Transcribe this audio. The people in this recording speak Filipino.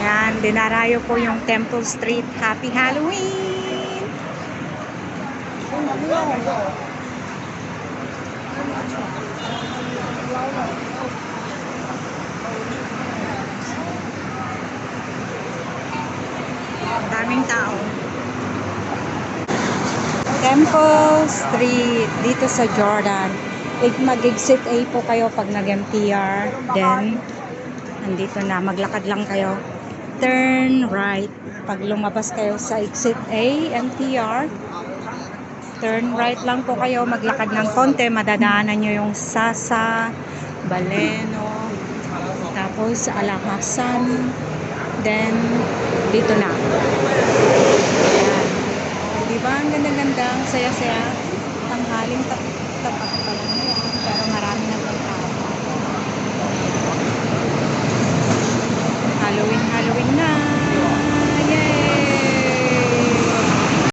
Yan, dinarayo po yung Temple Street. Happy Halloween! Daming tao. Temple Street dito sa Jordan. Mag-exit A po kayo pag nag-MTR. Then, nandito na. Maglakad lang kayo. Turn right. Pag lumabas kayo sa exit A, MTR, turn right lang po kayo. Maglakad ng konti. Madadaanan nyo yung Sasa, Baleno, tapos Alakasan. Then, dito na. Ayan. Diba? Ang ganda-ganda. Ang saya-saya. Tanghaling tapat pa lang.